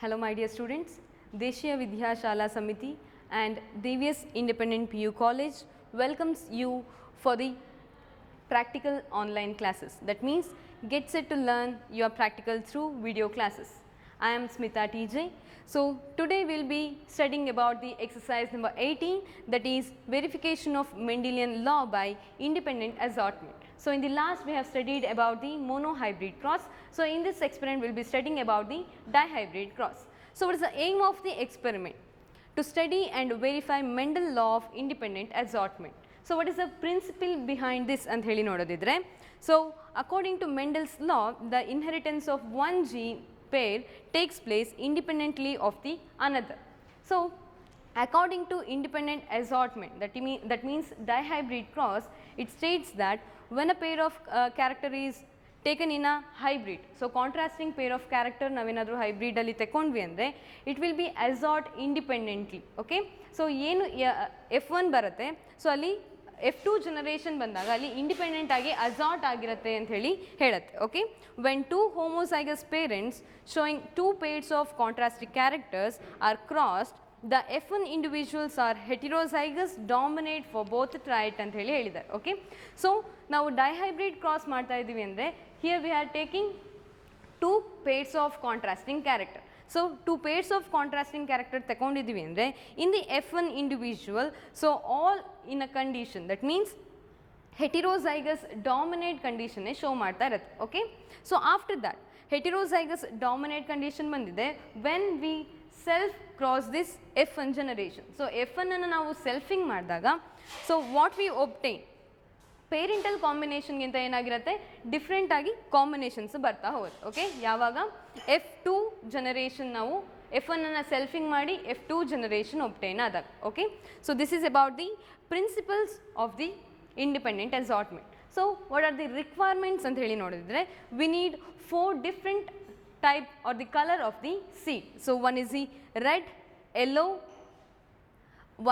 Hello my dear students, Deshiya Vidya Shala Samiti and DVS Independent PU College welcomes you for the practical online classes. That means get set to learn your practical through video classes. I am Smita TJ. So today we will be studying about the exercise number 18, that is verification of Mendelian law by independent assortment. So in the last we have studied about the monohybrid cross. So in this experiment we will be studying about the dihybrid cross. So what is the aim of the experiment? To study and verify Mendel law of independent assortment. So what is the principle behind this ಅಂತ ಹೇಳಿ ನೋಡೋದಿದ್ರೆ, so according to Mendel's law, the inheritance of one gene pair takes place independently of the another. So according to independent assortment, that means dihybrid cross, it states that when a pair of character is taken in a hybrid, so contrasting pair of character ನಾವೇನಾದರೂ hybrid ಅಲ್ಲಿ ತಗೊಂಡ್ವಿ ಅಂದರೆ it will be assort independently. Okay, so ಏನು F1 ಬರುತ್ತೆ, so ಅಲ್ಲಿ F2 generation ಬಂದಾಗ ಅಲ್ಲಿ independent ಆಗಿ ಅಸಾರ್ಟ್ ಆಗಿರುತ್ತೆ ಅಂತ ಹೇಳಿ ಹೇಳುತ್ತೆ. Okay, when two homozygous parents showing two pairs of contrasting characters are crossed, the F1 individuals are heterozygous dominate for both trait ಅಂತ ಹೇಳಿ ಹೇಳಿದ್ದಾರೆ. ಓಕೆ, ಸೊ ನಾವು ಡೈಹೈಬ್ರಿಡ್ ಕ್ರಾಸ್ ಮಾಡ್ತಾ ಇದ್ದೀವಿ ಅಂದರೆ here we are taking two pairs of contrasting character. So two pairs of contrasting character ತಗೊಂಡಿದ್ದೀವಿ ಅಂದರೆ in the F1 individual, so all in a condition, that means heterozygous dominate condition show ಮಾಡ್ತಾ ಇರುತ್ತೆ. Okay, so after that heterozygous dominate condition ಬಂದಿದೆ when we self cross this F1 generation. So F1 ಅನ್ನು ನಾವು selfing ಮಾಡಿದಾಗ, so what we obtain, parental ಕಾಂಬಿನೇಷನ್ಗಿಂತ ಏನಾಗಿರುತ್ತೆ, different ಆಗಿ combinations ಬರ್ತಾ ಹೋಗುತ್ತೆ. ಓಕೆ, ಯಾವಾಗ F2 ಜನರೇಷನ್ ನಾವು F1 ಅನ್ನು ಸೆಲ್ಫಿಂಗ್ ಮಾಡಿ F2 ಜನರೇಷನ್ ಒಬ್ಟೈನ್ ಆದಾಗ. Okay, so this is about the principles of the independent assortment. So what are the requirements ಅಂತ ಹೇಳಿ ನೋಡಿದ್ರೆ, we need 4 different type R the colour of the seed. So one is the red, yellow,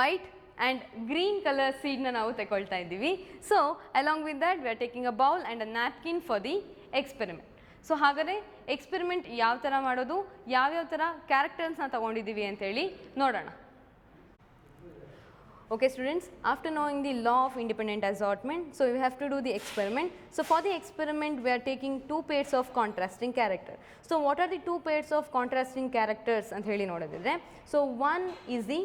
white and green color seed na ನಾವು ತಗೊಳ್ತಾ ಇದ್ದೀವಿ. So along with that we are taking a bowl and a napkin for the experiment. So ಹಾಗಾದರೆ experiment ಯಾವ ಥರ ಮಾಡೋದು, ಯಾವ್ಯಾವ ಥರ ಕ್ಯಾರೆಕ್ಟರ್ಸ್ನ ತಗೊಂಡಿದ್ದೀವಿ ಅಂತೇಳಿ ನೋಡೋಣ. Okay students, after knowing the law of independent assortment, so we have to do the experiment. So for the experiment we are taking two pairs of contrasting character. So what are the two pairs of contrasting characters ಅಂತ ಹೇಳಿ ನೋಡೋದಿದ್ರೆ, so one is the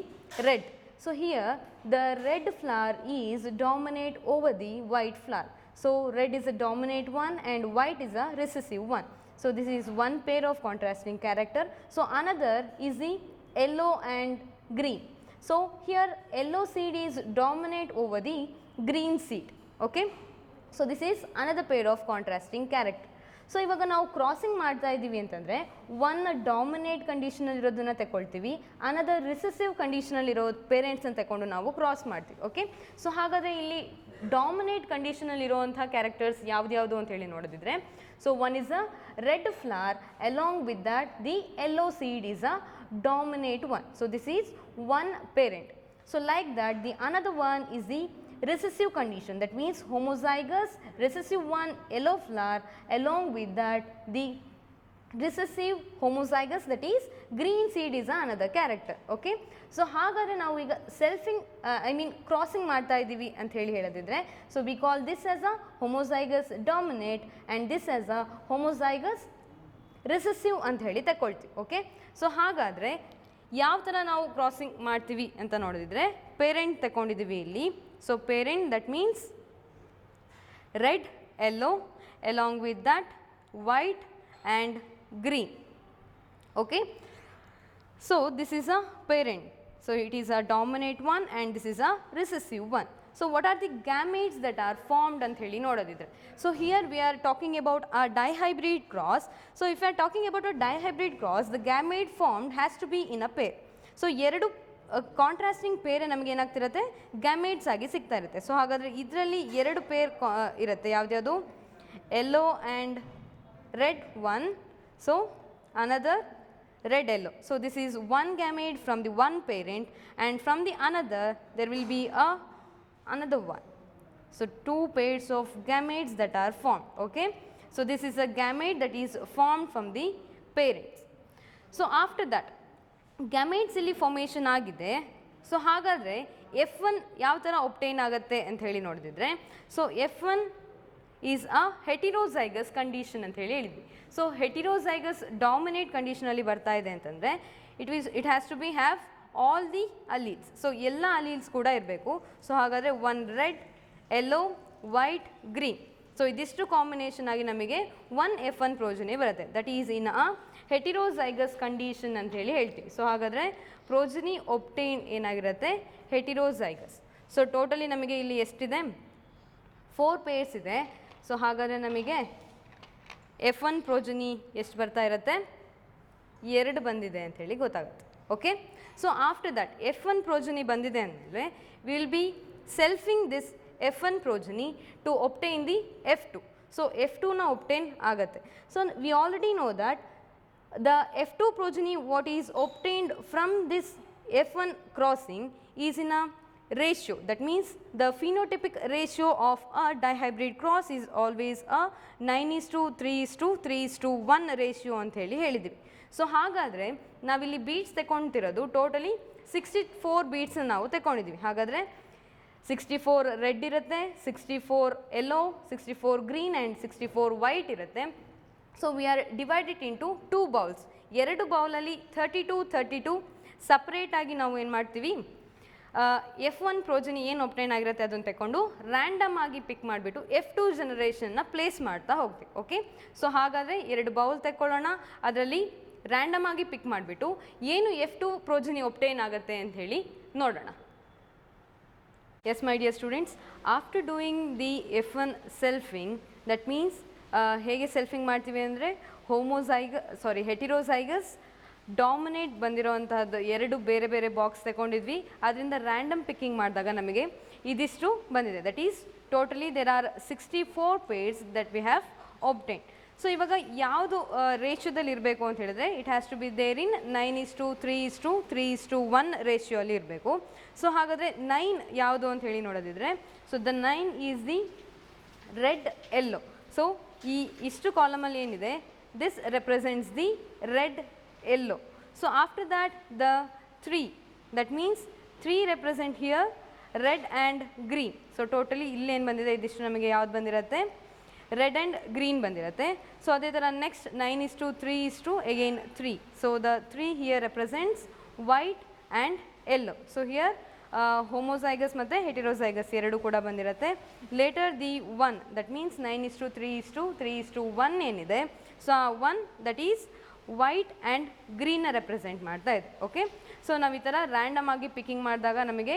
red. So here the red flower is dominate over the white flower. So red is a dominate one and white is a recessive one. So this is one pair of contrasting character. So another is the yellow and green. So here yellow seed is dominate over the green seed. Okay, so this is another pair of contrasting character. So ಇವಾಗ ನಾವು crossing ಮಾಡ್ತಾ ಇದ್ದೀವಿ ಅಂತಂದರೆ, one dominate ಕಂಡೀಷನಲ್ಲಿ ಇರೋದನ್ನು ತಗೊಳ್ತೀವಿ, another recessive ಕಂಡೀಷನಲ್ಲಿ ಇರೋ ಪೇರೆಂಟ್ಸನ್ನು ತಗೊಂಡು ನಾವು ಕ್ರಾಸ್ ಮಾಡ್ತೀವಿ. ಓಕೆ, ಸೊ ಹಾಗಾದರೆ ಇಲ್ಲಿ ಡಾಮಿನೇಟ್ ಕಂಡೀಷನಲ್ಲಿ ಇರೋವಂಥ ಕ್ಯಾರೆಕ್ಟರ್ಸ್ ಯಾವ್ದು ಅಂತ ಹೇಳಿ ನೋಡಿದ್ರೆ, so one is a red flower along with that the yellow seed is a dominate one. So this is one parent. So like that the another one is the recessive condition, that means homozygous recessive one yellow flower along with that the recessive homozygous, that is green seed is another character. Okay, so ಹಾಗಾದರೆ ನಾವು ಈಗ ಸೆಲ್ಫಿಂಗ್ crossing ಮಾಡ್ತಾ ಇದ್ದೀವಿ ಅಂತ ಹೇಳೋದಿದ್ರೆ, so we call this as a homozygous dominate and this as a homozygous recessive ಅಂತ ಹೇಳಿ ತಗೊಳ್ತೀವಿ. ಓಕೆ, ಸೊ ಹಾಗಾದರೆ ಯಾವ ಥರ ನಾವು ಕ್ರಾಸಿಂಗ್ ಮಾಡ್ತೀವಿ ಅಂತ ನೋಡಿದ್ರೆ, ಪೇರೆಂಟ್ ತಗೊಂಡಿದ್ದೀವಿ ಇಲ್ಲಿ. So parent, that means red, yellow, along with that white and green. Okay, so this is a parent, so it is a dominate one and this is a recessive one. So what are the gametes that are formed ಅಂತ ಹೇಳಿ ನೋಡೋದಿದ್ರೆ, so here we are talking about a dihybrid cross. So if we are talking about a dihybrid cross, the gamete formed has to be in a pair. So ಎರಡು contrasting peer ನಮಗೆ ಏನಾಗ್ತಿರುತ್ತೆ, gametes ಆಗಿ ಸಿಗ್ತಾ ಇರುತ್ತೆ. So ಹಾಗಾದರೆ ಇದರಲ್ಲಿ ಎರಡು pair ಇರುತ್ತೆ, ಯಾವ್ದ್ಯಾವುದು, yellow and red one, so another red yellow. So this is one gamete from the one parent and from the another there will be another one. So two pairs of gametes that are formed. Okay, so this is a gamete that is formed from the parents. So after that gametes ಇಲ್ಲಿ formation ಆಗಿದೆ. So ಹಾಗಾದರೆ F1 ಯಾವ ಥರ obtain ಆಗುತ್ತೆ ಅಂತ ಹೇಳಿ ನೋಡಿದ್ರೆ, so F1 is a heterozygous condition ಅಂತ ಹೇಳಿ ಹೇಳಿದ್ವಿ. ಸೊ ಹೆಟಿರೋಝೈಗಸ್ ಡಾಮಿನೇಟ್ ಕಂಡೀಷನಲ್ಲಿ ಬರ್ತಾ ಇದೆ ಅಂತಂದರೆ it has to be have all the alleles. So ಎಲ್ಲ ಅಲೀಲ್ಸ್ ಕೂಡ ಇರಬೇಕು. ಸೊ ಹಾಗಾದರೆ one red, yellow, white, green. So ಇದಿಷ್ಟು ಕಾಂಬಿನೇಷನ್ ಆಗಿ ನಮಗೆ ಒನ್ F1 ಪ್ರೋಜನಿ ಬರುತ್ತೆ. That is in a heterozygous condition ಅಂತ ಹೇಳಿ ಹೇಳ್ತೀವಿ. ಸೊ ಹಾಗಾದರೆ ಪ್ರೋಜನಿ ಒಬ್ಟೈನ್ ಏನಾಗಿರುತ್ತೆ, ಹೆಟಿರೋಝೈಗಸ್. ಸೊ ಟೋಟಲಿ ನಮಗೆ ಇಲ್ಲಿ ಎಷ್ಟಿದೆ, 4 ಪೇರ್ಸ್ ಇದೆ. ಸೊ ಹಾಗಾದರೆ ನಮಗೆ F1 ಪ್ರೋಜನಿ ಎಷ್ಟು ಬರ್ತಾ ಇರುತ್ತೆ, 2 ಬಂದಿದೆ ಅಂಥೇಳಿ ಗೊತ್ತಾಗುತ್ತೆ. Okay, so after that F1 progeny ಬಂದಿದೆ ಅಂದರೆ will be selfing this F1 progeny to obtain the F2. So F2 na obtain agate. So we already know that the F2 progeny what is obtained from this F1 crossing is in a ratio. That means the phenotypic ratio of a dihybrid cross is always a 9:3:3:1 ratio ಅಂತ ಹೇಳಿದ್ವಿ. So ಹಾಗಾದರೆ ನಾವಿಲ್ಲಿ beats ತಗೊಳ್ತಿರೋದು totally 64 beats ನಾವು ತಗೊಂಡಿದ್ವಿ. ಹಾಗಾದರೆ 64 red ಇರುತ್ತೆ, 64 yellow, 64 green and 64 white ಇರುತ್ತೆ. So we are divided into 2 bowls. 2 ಬೌಲಲ್ಲಿ 32 ಸಪ್ರೇಟಾಗಿ ನಾವು ಏನು ಮಾಡ್ತೀವಿ, F1 ಪ್ರೋಜನಿ ಏನು ಒಬ್ಟೈನ್ ಆಗಿರುತ್ತೆ ಅದನ್ನು ತಗೊಂಡು ರ್ಯಾಂಡಮ್ ಆಗಿ ಪಿಕ್ ಮಾಡಿಬಿಟ್ಟು F2 ಜನರೇಷನ್ನ ಪ್ಲೇಸ್ ಮಾಡ್ತಾ ಹೋಗ್ತೀವಿ. ಓಕೆ, ಸೊ ಹಾಗಾದರೆ 2 ಬೌಲ್ ತಗೊಳ್ಳೋಣ, ಅದರಲ್ಲಿ ರ್ಯಾಂಡಮ್ ಆಗಿ ಪಿಕ್ ಮಾಡಿಬಿಟ್ಟು ಏನು F2 ಪ್ರೋಜನಿ ಒಬ್ಟೈನ್ ಆಗುತ್ತೆ ಅಂತ ಹೇಳಿ ನೋಡೋಣ. Yes, my dear students, after doing the F1 selfing, that means ಹೇಗೆ ಸೆಲ್ಫಿಂಗ್ ಮಾಡ್ತೀವಿ ಅಂದರೆ ಹೆಟಿರೋಝೈಗಸ್ ಡಾಮಿನೇಟ್ ಬಂದಿರೋವಂತಹದ್ದು 2 ಬೇರೆ ಬೇರೆ ಬಾಕ್ಸ್ ತಗೊಂಡಿದ್ವಿ. ಅದರಿಂದ ರ್ಯಾಂಡಮ್ ಪಿಕ್ಕಿಂಗ್ ಮಾಡಿದಾಗ ನಮಗೆ ಇದಿಷ್ಟು ಬಂದಿದೆ. That is totally there are 64 pairs that we have obtain. So ಇವಾಗ ಯಾವುದು ರೇಷಿಯೋದಲ್ಲಿ ಇರಬೇಕು ಅಂತ ಹೇಳಿದ್ರೆ it has to be there in 9:3:3:1 ratio ಅಲ್ಲಿ ಇರಬೇಕು. ಸೊ ಹಾಗಾದರೆ 9 ಯಾವುದು ಅಂತ ಹೇಳಿ ನೋಡೋದಿದ್ರೆ, so the 9 is the red yellow. So ಇಷ್ಟು ಕಾಲಮಲ್ಲಿ ಏನಿದೆ, this represents the red yellow. So after that the 3, that means 3 represent here red and green. So totally ಇಲ್ಲೇನು ಬಂದಿದೆ, ಇದಿಷ್ಟು ನಮಗೆ ಯಾವ್ದು ಬಂದಿರುತ್ತೆ, ರೆಡ್ ಆ್ಯಂಡ್ ಗ್ರೀನ್ ಬಂದಿರುತ್ತೆ. ಸೊ ಅದೇ ಥರ next 9:3:3. So the 3 here represents white and yellow. So here homozygous ಮತ್ತು ಹೆಟಿರೋಝೈಗಸ್ ಎರಡು ಕೂಡ ಬಂದಿರುತ್ತೆ. ಲೇಟರ್ ದಿ 1, ದಟ್ ಮೀನ್ಸ್ 9:3:3:1 ಏನಿದೆ, ಸೊ ಆ 1 ದಟ್ ಈಸ್ ವೈಟ್ ಆ್ಯಂಡ್ ಗ್ರೀನ್ನ ರೆಪ್ರೆಸೆಂಟ್ ಮಾಡ್ತಾ ಇದೆ. ಓಕೆ, ಸೊ ನಾವು ಈ ಥರ ರ್ಯಾಂಡಮ್ ಆಗಿ ಪಿಕ್ಕಿಂಗ್ ಮಾಡಿದಾಗ ನಮಗೆ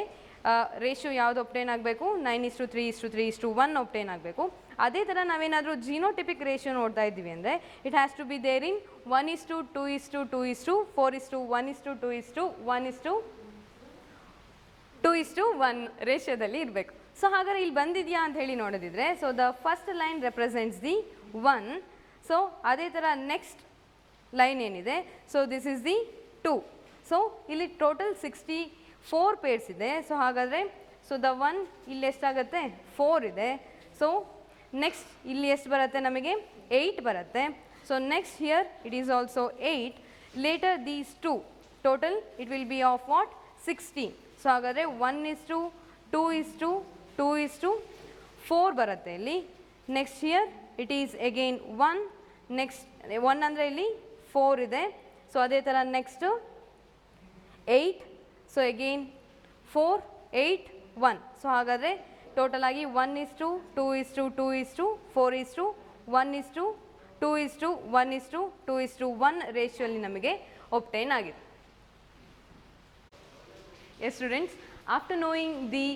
ರೇಷಿಯೋ ಯಾವುದು ಒಬ್ಟೈನ್ ಆಗಬೇಕು, 9:3:3:1 ಒಬ್ಟೈನ್ ಆಗಬೇಕು. ಅದೇ ಥರ ನಾವೇನಾದರೂ ಜಿನೋಟಿಪಿಕ್ ರೇಷಿಯೋ ನೋಡ್ತಾ ಇದ್ದೀವಿ ಅಂದರೆ it has to be there in 1:2:2:4:1:1:2:1 ರೇಷಿಯೋದಲ್ಲಿ ಇರಬೇಕು. ಸೊ ಹಾಗಾದ್ರೆ ಇಲ್ಲಿ ಬಂದಿದೆಯಾ ಅಂತ ಹೇಳಿ ನೋಡೋದಿದ್ರೆ, so the first line represents the 1. So ಅದೇ ಥರ ನೆಕ್ಸ್ಟ್ ಲೈನ್ ಏನಿದೆ, so this is the 2. So ಇಲ್ಲಿ ಟೋಟಲ್ 64 ಪೇರ್ಸ್ ಇದೆ. ಸೊ ಹಾಗಾದರೆ ಸೊ ದ 1 ಇಲ್ಲಿ ಎಷ್ಟಾಗುತ್ತೆ, 4 ಇದೆ. ಸೊ ನೆಕ್ಸ್ಟ್ ಇಲ್ಲಿ ಎಷ್ಟು ಬರುತ್ತೆ, ನಮಗೆ 8 ಬರುತ್ತೆ. So next here it is also 8. Later these 2 total it will be of what, 16. So ಹಾಗಾದರೆ 1:2:2:4 ಬರುತ್ತೆ ಇಲ್ಲಿ. Next here it is again 1. Next 1 ಅಂದರೆ ಇಲ್ಲಿ 4 ಇದೆ. ಸೊ ಅದೇ ಥರ ನೆಕ್ಸ್ಟು 8. So again 4, 8, 1. ಸೊ ಹಾಗಾದರೆ ಟೋಟಲ್ ಆಗಿ 1:2:2:4:1:2:1:2:1 ರೇಷಿಯೋಲ್ಲಿ ನಮಗೆ ಒಬ್ಟೈನ್ ಆಗಿದೆ. Yes students, after knowing the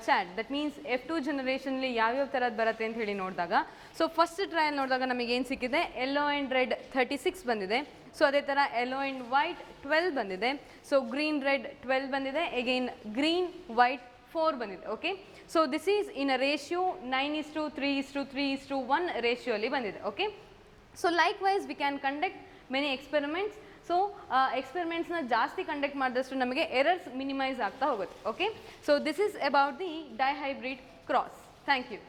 chart, that means F2 ಜನರೇಷನ್ಲಿ ಯಾವ್ಯಾವ ಥರದ್ದು ಬರುತ್ತೆ ಅಂತ ಹೇಳಿ ನೋಡಿದಾಗ, ಸೊ ಫಸ್ಟ್ ಟ್ರಯಲ್ ನೋಡಿದಾಗ ನಮಗೆ ಏನು ಸಿಕ್ಕಿದೆ, ಯೆಲ್ಲೋ ಆ್ಯಂಡ್ ರೆಡ್ 36 ಬಂದಿದೆ. ಸೊ ಅದೇ ಥರ ಯೆಲ್ಲೋ ಆ್ಯಂಡ್ ವೈಟ್ 12 ಬಂದಿದೆ. ಸೊ ಗ್ರೀನ್ ರೆಡ್ 12 ಬಂದಿದೆ. ಅಗೈನ್ ಗ್ರೀನ್ ವೈಟ್ 4 ಬಂದಿದೆ. Okay, so this is in a ratio 9:3:3:1 ರೇಷಿಯೋಲಿ ಬಂದಿದೆ. Okay, so likewise we can conduct many experiments. So ಎಕ್ಸ್ಪೆರಿಮೆಂಟ್ಸ್ನ ಜಾಸ್ತಿ ಕಂಡಕ್ಟ್ ಮಾಡಿದಷ್ಟು ನಮಗೆ ಎರರ್ಸ್ ಮಿನಿಮೈಸ್ ಆಗ್ತಾ ಹೋಗುತ್ತೆ. Okay, so this is about the dihybrid cross. Thank you.